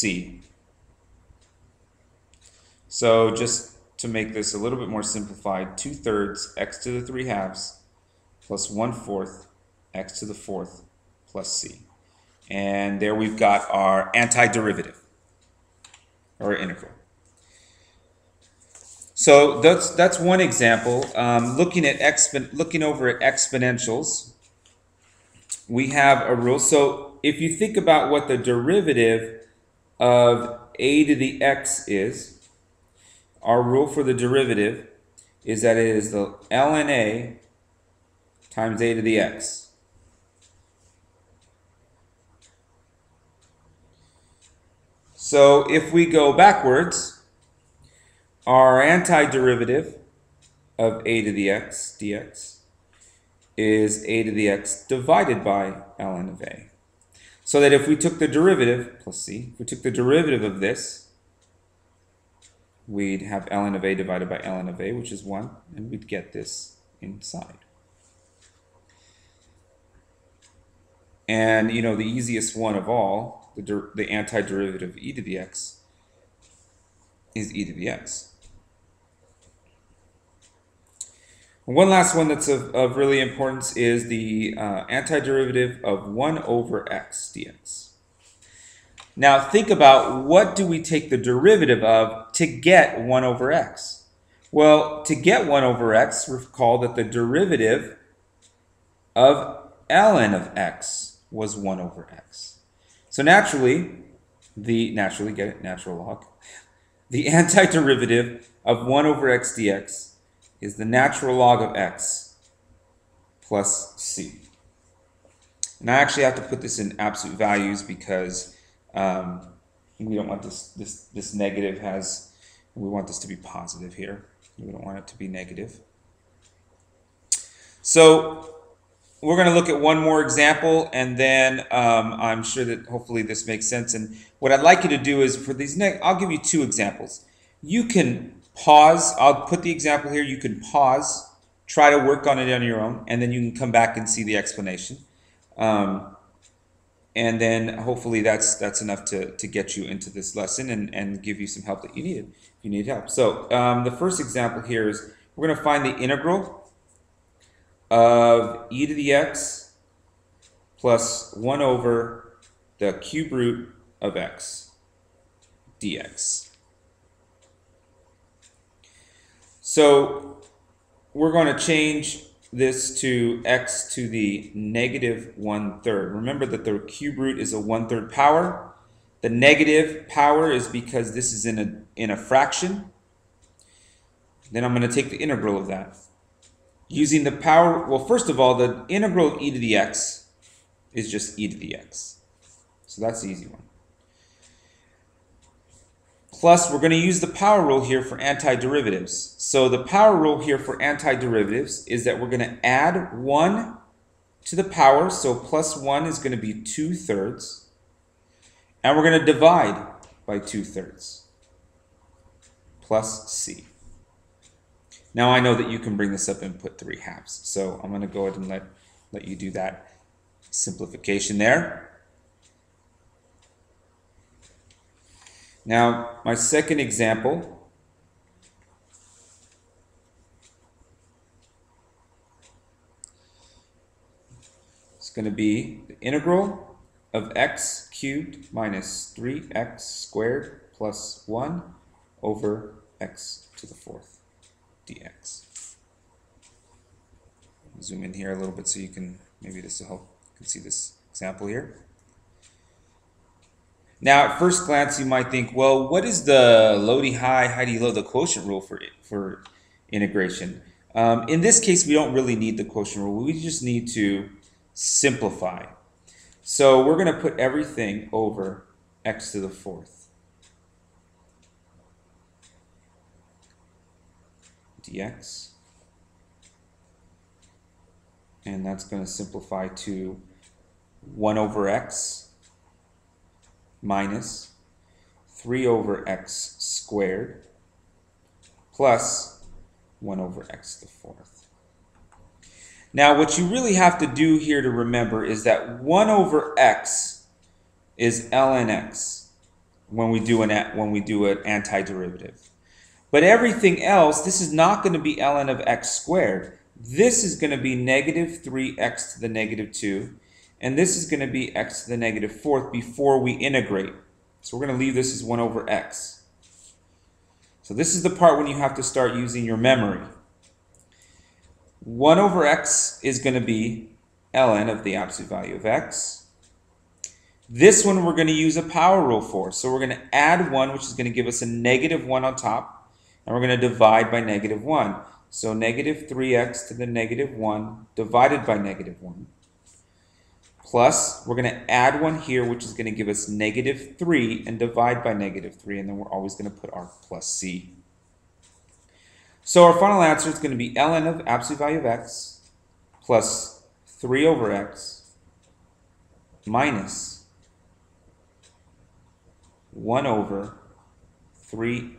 c. So just to make this a little bit more simplified, 2/3 x to the 3/2 plus 1/4 x to the 4th plus c. And there we've got our antiderivative, or integral. So that's one example. Looking over at exponentials, we have a rule. So if you think about what the derivative of a to the x is, our rule for the derivative is that it is the ln a times a to the x. So if we go backwards, our antiderivative of a to the x dx is a to the x divided by ln of a. So that if we took the derivative, plus c, if we took the derivative of this, we'd have ln of a divided by ln of a, which is 1, and we'd get this inside. And, you know, the easiest one of all, the antiderivative of e to the x, is e to the x. One last one that's of really importance is the antiderivative of 1 over x dx. Now think about, what do we take the derivative of to get 1 over x? Well, to get 1 over x, recall that the derivative of ln of x was 1 over x. So naturally, natural log, the antiderivative of 1 over x dx is the natural log of x plus c. And I actually have to put this in absolute values because we don't want this negative we want this to be positive here. We don't want it to be negative. So we're going to look at one more example, and then I'm sure that hopefully this makes sense. And what I'd like you to do is, for these I'll give you 2 examples. You can pause. I'll put the example here. You can pause, try to work on it on your own, and then you can come back and see the explanation. And then hopefully that's enough to get you into this lesson and give you some help that you needed if you need help. So the first example here is we're going to find the integral of e to the x plus 1 over the cube root of x dx. So we're going to change this to x to the negative 1/3. Remember that the cube root is a 1/3 power. The negative power is because this is in a fraction. Then I'm going to take the integral of that. Using the power, well, first of all, the integral of e to the x is just e to the x. So that's the easy one. Plus, we're going to use the power rule here for antiderivatives. So the power rule here for antiderivatives is that we're going to add 1 to the power. So plus 1 is going to be 2/3. And we're going to divide by 2/3 plus c. Now I know that you can bring this up and put 3/2. So I'm going to go ahead and let you do that simplification there. Now, my second example is going to be the integral of x cubed minus 3x squared plus 1 over x to the 4th dx. Zoom in here a little bit so you can, maybe this will help, you can see this example here. Now, at first glance, you might think, well, what is the low-D high, high-D low, the quotient rule for integration? In this case, we don't really need the quotient rule. We just need to simplify. So we're going to put everything over x to the 4th dx. And that's going to simplify to 1 over x minus 3 over x squared plus 1 over x to the 4th. Now, what you really have to do here to remember is that 1 over x is ln x. when we do an antiderivative. But everything else, this is not going to be ln of x squared. This is going to be negative 3x to the negative 2. And this is going to be x to the negative 4th before we integrate. So we're going to leave this as 1 over x. So this is the part when you have to start using your memory. 1 over x is going to be ln of the absolute value of x. This one we're going to use a power rule for. So we're going to add 1, which is going to give us a negative 1 on top. And we're going to divide by negative 1. So negative 3x to the negative 1 divided by negative 1. Plus, we're going to add 1 here, which is going to give us negative 3 and divide by negative 3. And then we're always going to put our plus c. So our final answer is going to be ln of absolute value of x plus 3 over x minus 1 over 3x.